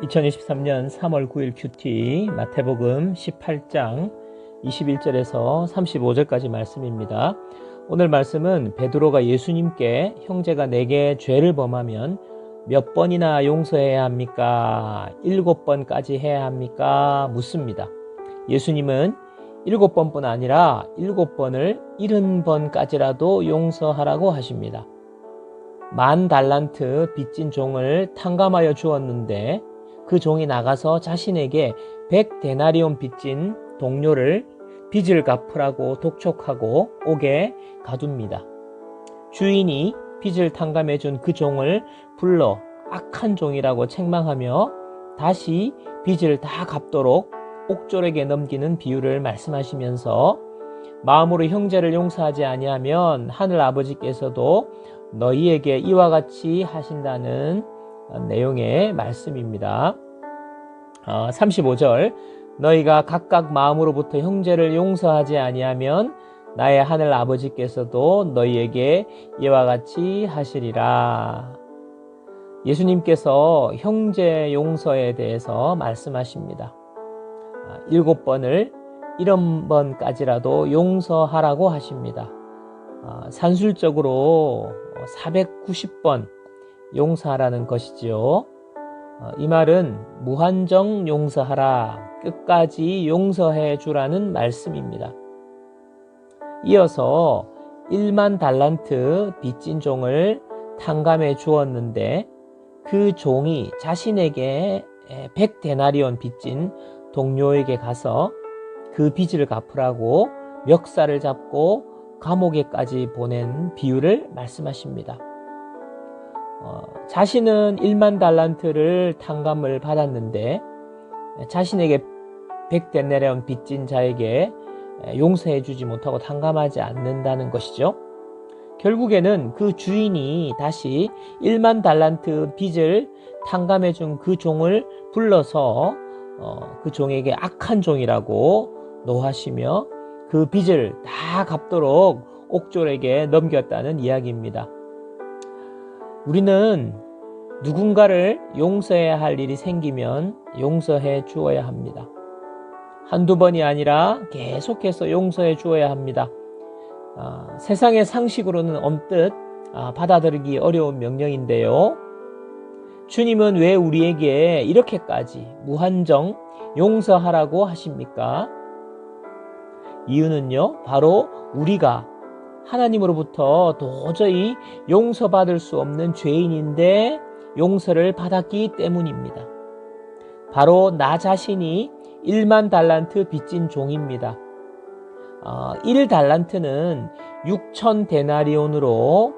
2023년 3월 9일 큐티 마태복음 18장 21절에서 35절까지 말씀입니다. 오늘 말씀은 베드로가 예수님께 형제가 내게 죄를 범하면 몇 번이나 용서해야 합니까? 7번까지 해야 합니까? 묻습니다. 예수님은 7번뿐 아니라 7번을 70번까지라도 용서하라고 하십니다. 10,000달란트 빚진 종을 탕감하여 주었는데 그 종이 나가서 자신에게 100데나리온 빚진 동료를 빚을 갚으라고 독촉하고 옥에 가둡니다. 주인이 빚을 탕감해 준 그 종을 불러 악한 종이라고 책망하며 다시 빚을 다 갚도록 옥졸에게 넘기는 비유를 말씀하시면서 마음으로 형제를 용서하지 아니하면 하늘 아버지께서도 너희에게 이와 같이 하신다는 내용의 말씀입니다. 35절 너희가 각각 마음으로부터 형제를 용서하지 아니하면 나의 하늘 아버지께서도 너희에게 이와 같이 하시리라. 예수님께서 형제 용서에 대해서 말씀하십니다. 7번을 70번까지라도 용서하라고 하십니다. 산술적으로 490번 용서하라는 것이지요. 이 말은 무한정 용서하라, 끝까지 용서해 주라는 말씀입니다. 이어서 10,000달란트 빚진 종을 탕감해 주었는데 그 종이 자신에게 100데나리온 빚진 동료에게 가서 그 빚을 갚으라고 멱살을 잡고 감옥에까지 보낸 비유를 말씀하십니다. 자신은 10,000달란트를 탕감을 받았는데 자신에게 100데나리온 빚진 자에게 용서해 주지 못하고 탕감하지 않는다는 것이죠. 결국에는 그 주인이 다시 10,000달란트 빚을 탕감해 준 그 종을 불러서 그 종에게 악한 종이라고 노하시며 그 빚을 다 갚도록 옥졸에게 넘겼다는 이야기입니다. 우리는 누군가를 용서해야 할 일이 생기면 용서해 주어야 합니다. 한두 번이 아니라 계속해서 용서해 주어야 합니다. 세상의 상식으로는 언뜻 받아들이기 어려운 명령인데요. 주님은 왜 우리에게 이렇게까지 무한정 용서하라고 하십니까? 이유는요, 바로 우리가 하나님으로부터 도저히 용서받을 수 없는 죄인인데 용서를 받았기 때문입니다. 바로 나 자신이 10,000달란트 빚진 종입니다. 1달란트는 6,000데나리온으로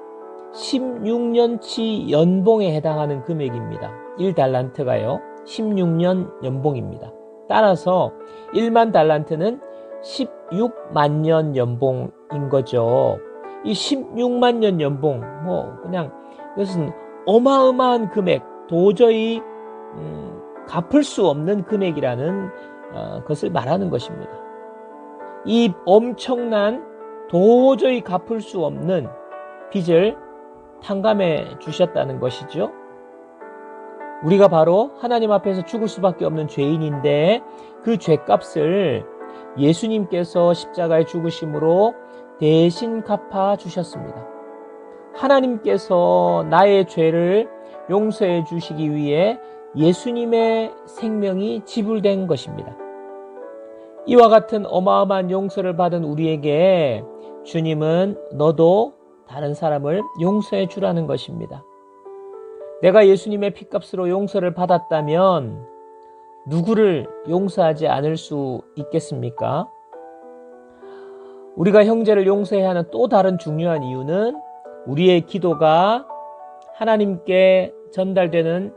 16년치 연봉에 해당하는 금액입니다. 1달란트가요 16년 연봉입니다. 따라서 10,000달란트는 16만 년 연봉인 거죠. 이 16만 년 연봉, 그냥 이것은 어마어마한 금액, 도저히 갚을 수 없는 금액이라는 것을 말하는 것입니다. 이 엄청난 도저히 갚을 수 없는 빚을 탕감해 주셨다는 것이죠. 우리가 바로 하나님 앞에서 죽을 수밖에 없는 죄인인데 그 죄값을 예수님께서 십자가에 죽으심으로 대신 갚아 주셨습니다. 하나님께서 나의 죄를 용서해 주시기 위해 예수님의 생명이 지불된 것입니다. 이와 같은 어마어마한 용서를 받은 우리에게 주님은 너도 다른 사람을 용서해 주라는 것입니다. 내가 예수님의 피값으로 용서를 받았다면 누구를 용서하지 않을 수 있겠습니까? 우리가 형제를 용서해야 하는 또 다른 중요한 이유는 우리의 기도가 하나님께 전달되는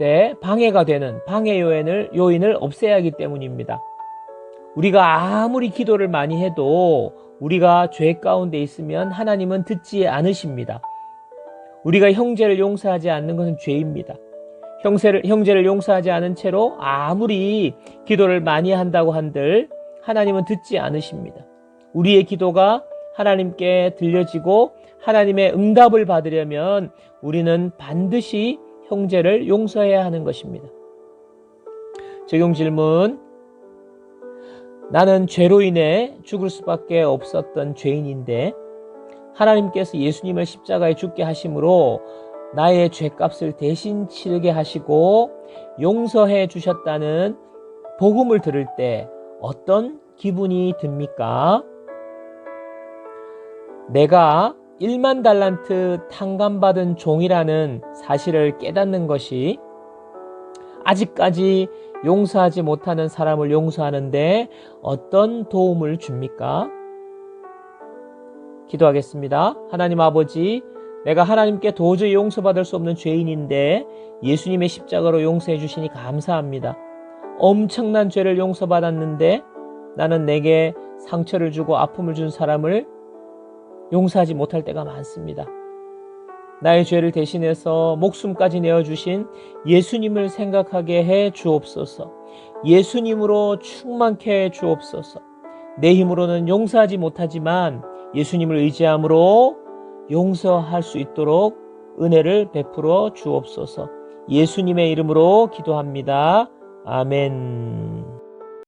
때 방해가 되는 방해 요인을 없애야 하기 때문입니다. 우리가 아무리 기도를 많이 해도 우리가 죄 가운데 있으면 하나님은 듣지 않으십니다. 우리가 형제를 용서하지 않는 것은 죄입니다. 형제를 용서하지 않은 채로 아무리 기도를 많이 한다고 한들 하나님은 듣지 않으십니다. 우리의 기도가 하나님께 들려지고 하나님의 응답을 받으려면 우리는 반드시 형제를 용서해야 하는 것입니다. 적용 질문. 나는 죄로 인해 죽을 수밖에 없었던 죄인인데 하나님께서 예수님을 십자가에 죽게 하심으로 나의 죄값을 대신 치르게 하시고 용서해 주셨다는 복음을 들을 때 어떤 기분이 듭니까? 내가 1만 달란트 탕감받은 종이라는 사실을 깨닫는 것이 아직까지 용서하지 못하는 사람을 용서하는데 어떤 도움을 줍니까? 기도하겠습니다. 하나님 아버지, 내가 하나님께 도저히 용서받을 수 없는 죄인인데 예수님의 십자가로 용서해 주시니 감사합니다. 엄청난 죄를 용서받았는데 나는 내게 상처를 주고 아픔을 준 사람을 용서하지 못할 때가 많습니다. 나의 죄를 대신해서 목숨까지 내어주신 예수님을 생각하게 해 주옵소서. 예수님으로 충만케 해 주옵소서. 내 힘으로는 용서하지 못하지만 예수님을 의지함으로 용서할 수 있도록 은혜를 베풀어 주옵소서. 예수님의 이름으로 기도합니다. 아멘.